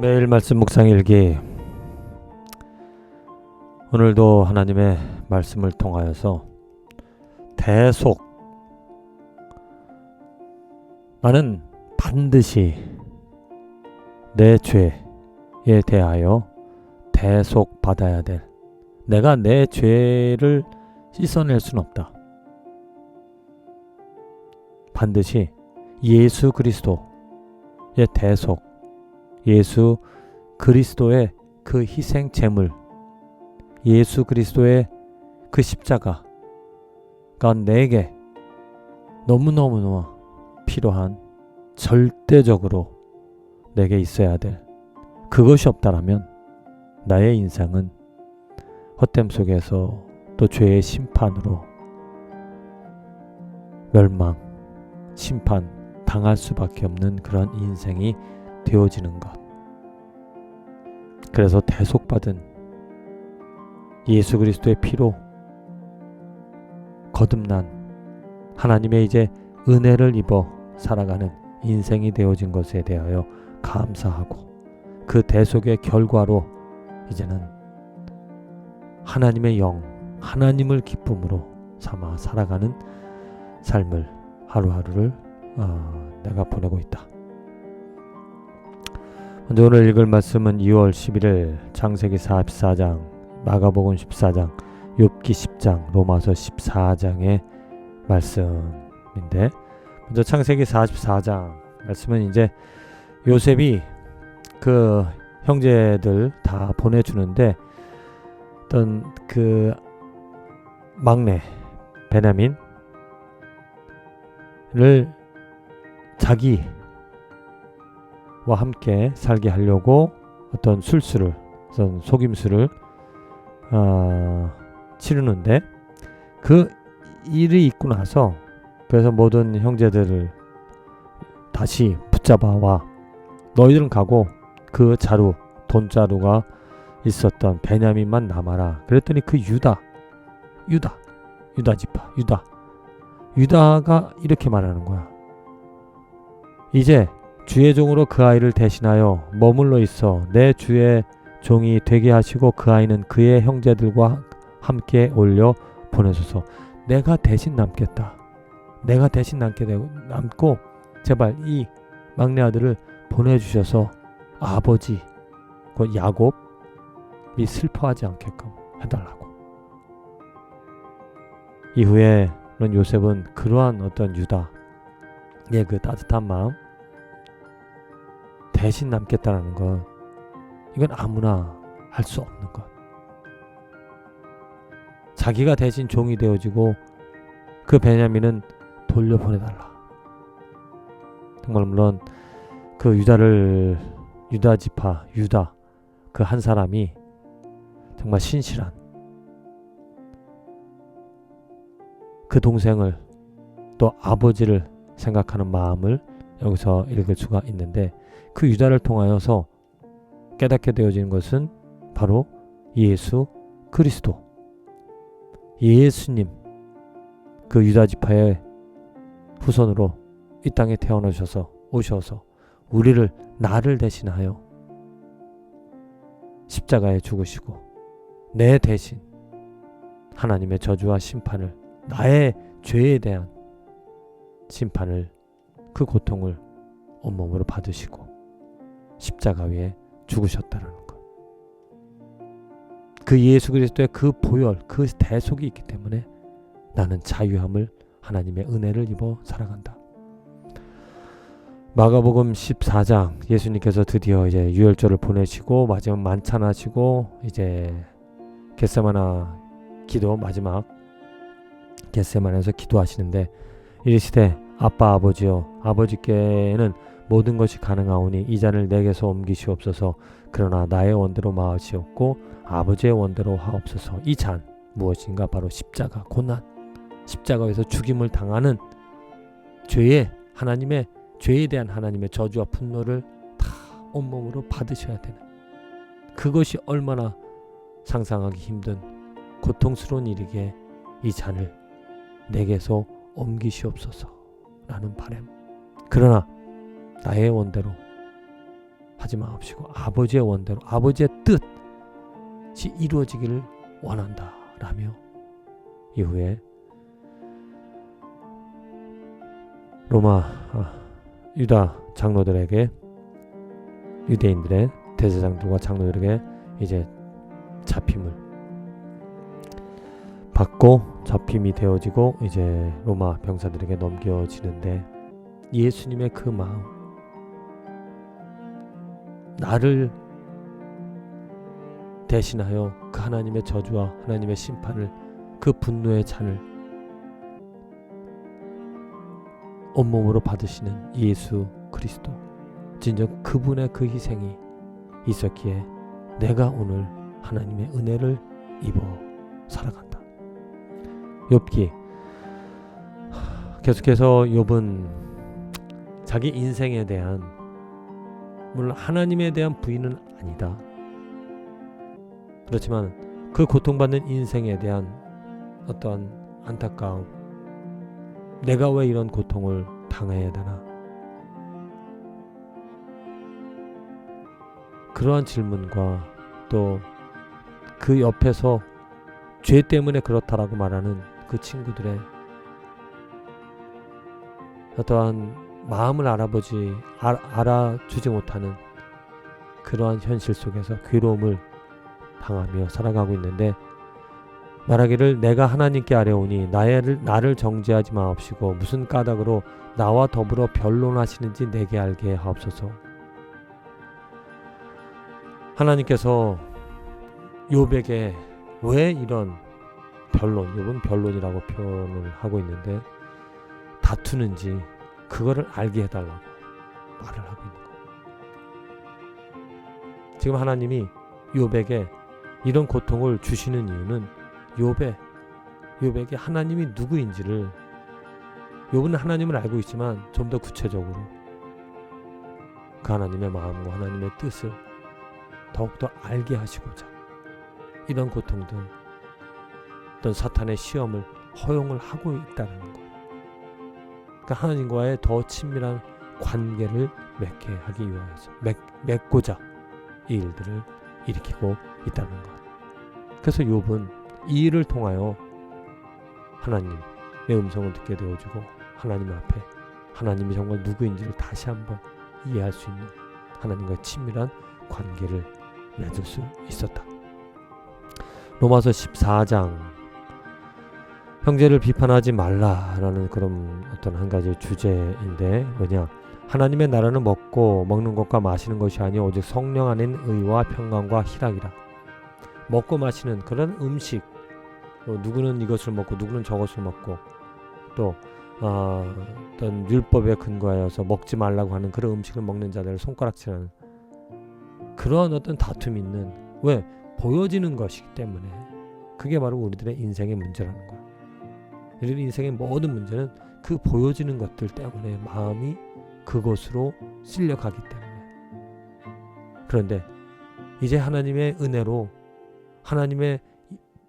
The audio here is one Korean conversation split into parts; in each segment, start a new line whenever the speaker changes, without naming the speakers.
매일 말씀 묵상 일기. 오늘도 하나님의 말씀을 통하여서 대속, 나는 반드시 내 죄에 대하여 대속 받아야 될, 내가 내 죄를 씻어낼 수는 없다. 반드시 예수 그리스도의 대속, 예수 그리스도의 그 희생 제물, 예수 그리스도의 그 십자가가 내게 너무너무 필요한, 절대적으로 내게 있어야 될, 그것이 없다라면 나의 인생은 헛됨 속에서 또 죄의 심판으로 멸망, 심판 당할 수밖에 없는 그런 인생이 되어지는 것. 그래서 대속받은 예수 그리스도의 피로 거듭난 하나님의 이제 은혜를 입어 살아가는 인생이 되어진 것에 대하여 감사하고, 그 대속의 결과로 이제는 하나님의 영, 하나님을 기쁨으로 삼아 살아가는 삶을, 하루하루를 내가 보내고 있다. 먼저 오늘 읽을 말씀은 2월 11일 창세기 44장, 마가복음 14장, 욥기 10장, 로마서 14장의 말씀인데, 먼저 창세기 44장 말씀은 이제 요셉이 그 형제들 다 보내주는데, 어떤 그 막내 베냐민을 자기와 함께 살게 하려고 어떤 술수를, 어떤 속임수를 치르는데, 그 일이 있고 나서 그래서 모든 형제들을 다시 붙잡아와 너희들은 가고 그 자루, 돈자루가 있었던 베냐민만 남아라. 그랬더니 그 유다가 이렇게 말하는 거야. 이제 주의 종으로 그 아이를 대신하여 머물러 있어 내 주의 종이 되게 하시고 그 아이는 그의 형제들과 함께 올려 보내소서. 내가 대신 남겠다. 내가 대신 남고 제발 이 막내 아들을 보내주셔서 아버지 그 야곱이 슬퍼하지 않게끔 해달라고. 이후에는 요셉은 그러한 어떤 유다의 그 따뜻한 마음, 대신 남겠다라는 것, 이건 아무나 할 수 없는 것. 자기가 대신 종이 되어지고 그 베냐민은 돌려보내달라. 정말 물론 그 유다 지파 그 한 사람이 정말 신실한 그 동생을, 또 아버지를 생각하는 마음을 여기서 읽을 수가 있는데, 그 유다를 통하여서 깨닫게 되어지는 것은 바로 예수 그리스도, 예수님, 그 유다 지파의 후손으로 이 땅에 오셔서 나를 대신하여 십자가에 죽으시고 내 대신 하나님의 저주와 심판을, 나의 죄에 대한 심판을, 그 고통을 온몸으로 받으시고 십자가 위에 죽으셨다는 것. 그 예수 그리스도의 그 보혈, 그 대속이 있기 때문에 나는 자유함을, 하나님의 은혜를 입어 살아간다. 마가복음 14장, 예수님께서 드디어 이제 유월절을 보내시고 마지막 만찬하시고 이제 마지막 겟세마네에서 기도하시는데, 이르시되 아빠 아버지여, 아버지께는 모든 것이 가능하오니 이 잔을 내게서 옮기시옵소서. 그러나 나의 원대로 마시옵고 아버지의 원대로 하옵소서. 이 잔 무엇인가? 바로 십자가, 고난, 십자가에서 죽임을 당하는 하나님의 죄에 대한 하나님의 저주와 분노를 다 온몸으로 받으셔야 되는, 그것이 얼마나 상상하기 힘든 고통스러운 일이기에 이 잔을 내게서 옮기시옵소서 라는 바람. 그러나 나의 원대로 하지 마옵시고 아버지의 원대로 아버지의 뜻이 이루어지기를 원한다 라며 이후에 로마 유다 장로들에게 유대인들의 대제사장들과 장로들에게 이제 잡힘을 받고 잡힘이 되어지고 이제 로마 병사들에게 넘겨지는데 예수님의 그 마음, 나를 대신하여 그 하나님의 저주와 하나님의 심판을, 그 분노의 잔을 온몸으로 받으시는 예수 그리스도, 진정 그분의 그 희생이 있었기에 내가 오늘 하나님의 은혜를 입어 살아간다. 욥기 계속해서 욥은 자기 인생에 대한, 물론 하나님에 대한 부인은 아니다. 그렇지만 그 고통받는 인생에 대한 어떤 안타까움, 내가 왜 이런 고통을 당해야 되나, 그러한 질문과 또 그 옆에서 죄 때문에 그렇다라고 말하는 그 친구들의 어떠한 마음을 알아주지 못하는 그러한 현실 속에서 괴로움을 당하며 살아가고 있는데, 말하기를 내가 하나님께 아뢰오니 나를 정죄하지 마옵시고 무슨 까닭으로 나와 더불어 변론하시는지 내게 알게 하옵소서. 하나님께서 욥에게 왜 이런 욥은 변론이라고 표현을 하고 있는데 다투는지 그거를 알게 해달라고 말을 하고 있는 거예요. 지금 하나님이 욥에게 이런 고통을 주시는 이유는 욥에게 하나님이 누구인지를, 욥은 하나님을 알고 있지만 좀 더 구체적으로 그 하나님의 마음과 하나님의 뜻을 더욱더 알게 하시고자 이런 고통들, 어떤 사탄의 시험을 허용을 하고 있다는 것. 그러니까 하나님과의 더 친밀한 관계를 맺게 하기 위하여서 맺고자 이 일들을 일으키고 있다는 것. 그래서 욥은 이 일을 통하여 하나님의 음성을 듣게 되어주고 하나님 앞에 하나님이 정말 누구인지를 다시 한번 이해할 수 있는 하나님과의 친밀한 관계를 맺을 수 있었다. 로마서 14장, 형제를 비판하지 말라라는 그런 어떤 한 가지 주제인데, 뭐냐, 하나님의 나라는 먹는 것과 마시는 것이 아니오 오직 성령 안인 의와 평강과 희락이라. 먹고 마시는 그런 음식, 누구는 이것을 먹고 누구는 저것을 먹고, 또 어떤 율법에 근거하여서 먹지 말라고 하는 그런 음식을 먹는 자들을 손가락질하는 그런 어떤 다툼이 있는, 왜? 보여지는 것이기 때문에. 그게 바로 우리들의 인생의 문제라는 거야. 우리 인생의 모든 문제는 그 보여지는 것들 때문에 마음이 그것으로 쓸려가기 때문에. 그런데 이제 하나님의 은혜로, 하나님의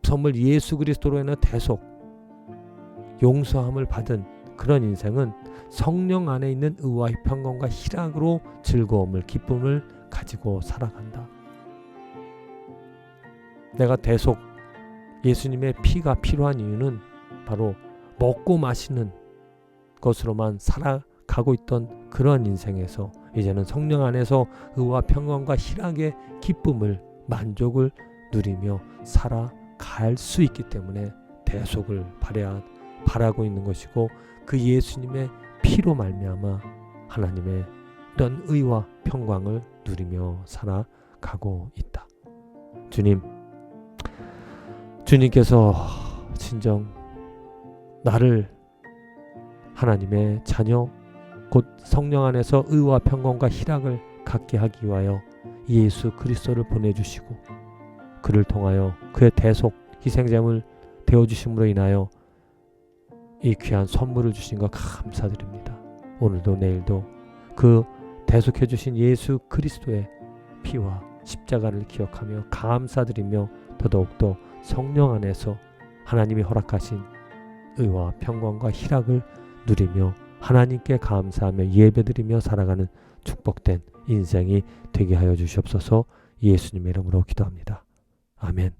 선물 예수 그리스도로 인한 대속, 용서함을 받은 그런 인생은 성령 안에 있는 의와 평강과 희락으로 즐거움을, 기쁨을 가지고 살아간다. 내가 대속, 예수님의 피가 필요한 이유는 바로 먹고 마시는 것으로만 살아가고 있던 그런 인생에서 이제는 성령 안에서 의와 평강과 희락의 기쁨을, 만족을 누리며 살아갈 수 있기 때문에 대속을 바라고 있는 것이고, 그 예수님의 피로 말미암아 하나님의 어떤 의와 평강을 누리며 살아가고 있다. 주님께서 진정 나를 하나님의 자녀, 곧 성령 안에서 의와 평강과 희락을 갖게 하기 위하여 예수 그리스도를 보내주시고, 그를 통하여 그의 대속 희생제물 되어주심으로 인하여 이 귀한 선물을 주신 것 감사드립니다. 오늘도 내일도 그 대속해 주신 예수 그리스도의 피와 십자가를 기억하며 감사드리며, 더더욱더 성령 안에서 하나님이 허락하신 의와 평강과 희락을 누리며 하나님께 감사하며 예배드리며 살아가는 축복된 인생이 되게 하여 주시옵소서. 예수님의 이름으로 기도합니다. 아멘.